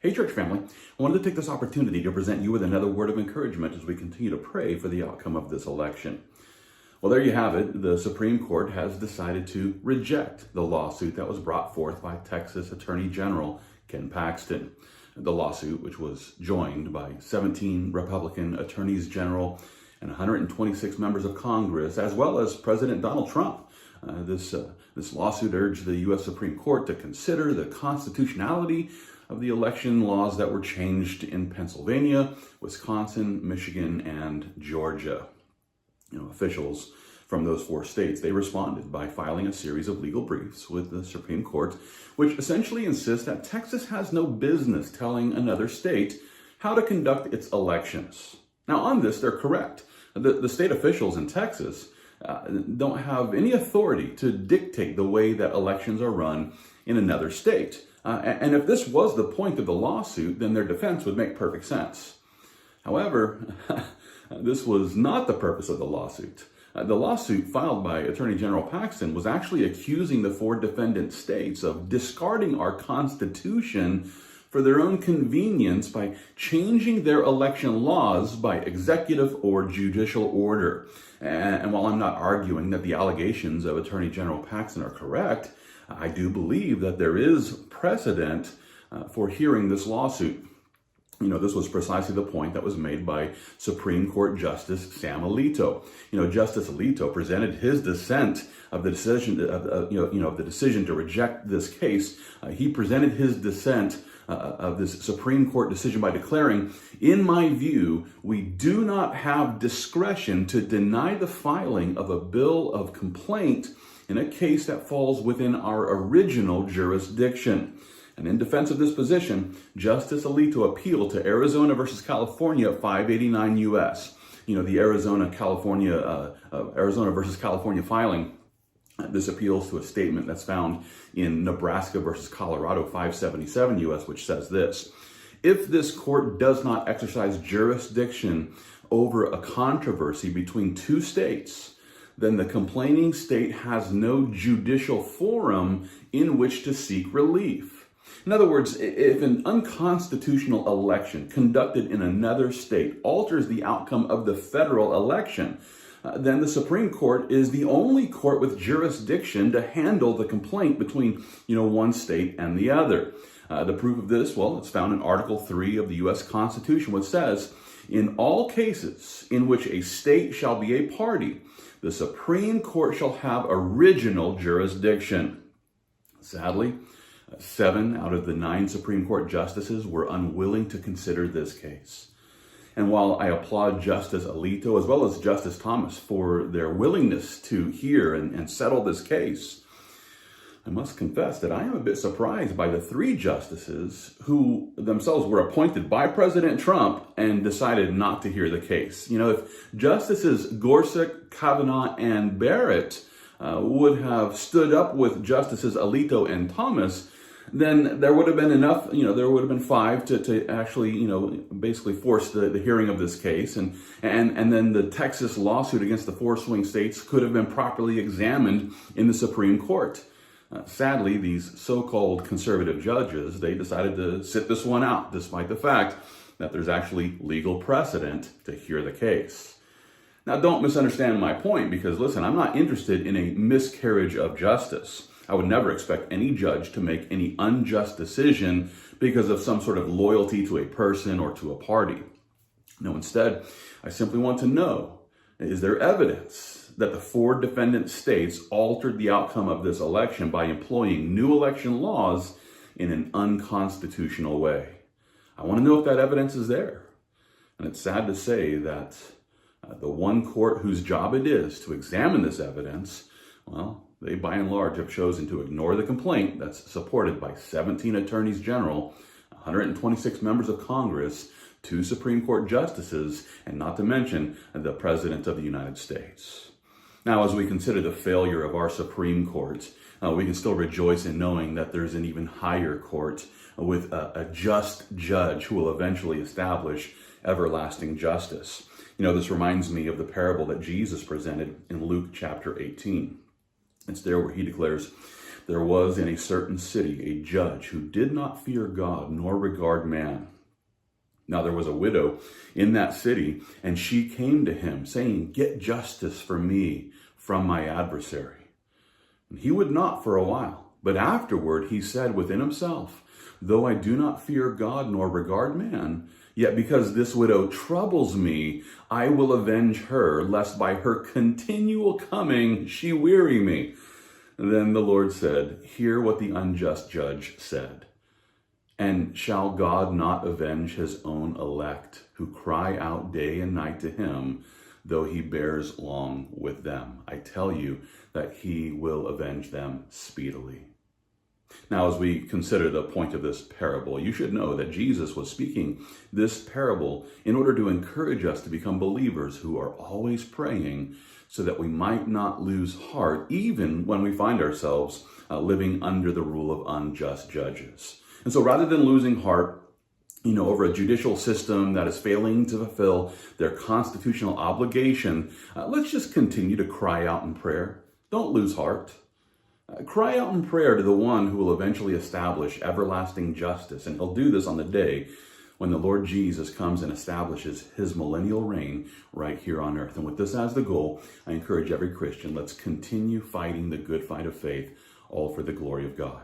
Hey, church family, I wanted to take this opportunity to present you with another word of encouragement as we continue to pray for the outcome of this election. Well, there you have it. The Supreme Court has decided to reject the lawsuit that was brought forth by Texas Attorney General Ken Paxton. The lawsuit, which was joined by 17 Republican attorneys general and 126 members of Congress, as well as President Donald Trump. This lawsuit urged the U.S. Supreme Court to consider the constitutionality of the election laws that were changed in Pennsylvania, Wisconsin, Michigan, and Georgia. Officials from those four states, they responded by filing a series of legal briefs with the Supreme Court, which essentially insists that Texas has no business telling another state how to conduct its elections. Now, on this, they're correct. The state officials in Texas don't have any authority to dictate the way that elections are run in another state. And if this was the point of the lawsuit, then their defense would make perfect sense. However, this was not the purpose of the lawsuit. The lawsuit filed by Attorney General Paxton was actually accusing the four defendant states of discarding our Constitution for their own convenience by changing their election laws by executive or judicial order. And while I'm not arguing that the allegations of Attorney General Paxton are correct, I do believe that there is precedent for hearing this lawsuit. This was precisely the point that was made by Supreme Court Justice Sam Alito. Justice Alito presented his dissent of the decision, of the decision to reject this case. He presented his dissent of this Supreme Court decision by declaring, "In my view, we do not have discretion to deny the filing of a bill of complaint in a case that falls within our original jurisdiction." And in defense of this position, Justice Alito appealed to Arizona versus California 589 U.S. The Arizona versus California filing. This appeals to a statement that's found in Nebraska versus Colorado 577 U.S., which says this: "If this court does not exercise jurisdiction over a controversy between two states, then the complaining state has no judicial forum in which to seek relief." In other words, if an unconstitutional election conducted in another state alters the outcome of the federal election, then the Supreme Court is the only court with jurisdiction to handle the complaint between, one state and the other. The proof of this, it's found in Article 3 of the U.S. Constitution, which says, "In all cases in which a state shall be a party, the Supreme Court shall have original jurisdiction." Sadly, 7 out of the 9 Supreme Court justices were unwilling to consider this case. And while I applaud Justice Alito as well as Justice Thomas for their willingness to hear and settle this case, I must confess that I am a bit surprised by the 3 justices who themselves were appointed by President Trump and decided not to hear the case. If Justices Gorsuch, Kavanaugh, and Barrett would have stood up with Justices Alito and Thomas, then there would have been enough, there would have been 5 to actually, basically force the hearing of this case. And then the Texas lawsuit against the 4 swing states could have been properly examined in the Supreme Court. Sadly, these so-called conservative judges, they decided to sit this one out, despite the fact that there's actually legal precedent to hear the case. Now, don't misunderstand my point, because listen, I'm not interested in a miscarriage of justice. I would never expect any judge to make any unjust decision because of some sort of loyalty to a person or to a party. No, instead, I simply want to know, is there evidence that the 4 defendant states altered the outcome of this election by employing new election laws in an unconstitutional way? I want to know if that evidence is there. And it's sad to say that the one court whose job it is to examine this evidence, they by and large have chosen to ignore the complaint that's supported by 17 attorneys general, 126 members of Congress, 2 Supreme Court justices, and not to mention the President of the United States. Now, as we consider the failure of our Supreme Court, we can still rejoice in knowing that there's an even higher court with a just judge who will eventually establish everlasting justice. This reminds me of the parable that Jesus presented in Luke chapter 18. It's there where he declares, there was in a certain city a judge who did not fear God nor regard man. Now there was a widow in that city, and she came to him, saying, "Get justice for me from my adversary." And he would not for a while, but afterward he said within himself, "Though I do not fear God nor regard man, yet because this widow troubles me, I will avenge her, lest by her continual coming she weary me." And then the Lord said, "Hear what the unjust judge said. And shall God not avenge his own elect, who cry out day and night to him, though he bears long with them? I tell you that he will avenge them speedily." Now, as we consider the point of this parable, you should know that Jesus was speaking this parable in order to encourage us to become believers who are always praying, so that we might not lose heart even when we find ourselves living under the rule of unjust judges. And so rather than losing heart, over a judicial system that is failing to fulfill their constitutional obligation, let's just continue to cry out in prayer. Don't lose heart. Cry out in prayer to the one who will eventually establish everlasting justice. And he'll do this on the day when the Lord Jesus comes and establishes his millennial reign right here on earth. And with this as the goal, I encourage every Christian, let's continue fighting the good fight of faith, all for the glory of God.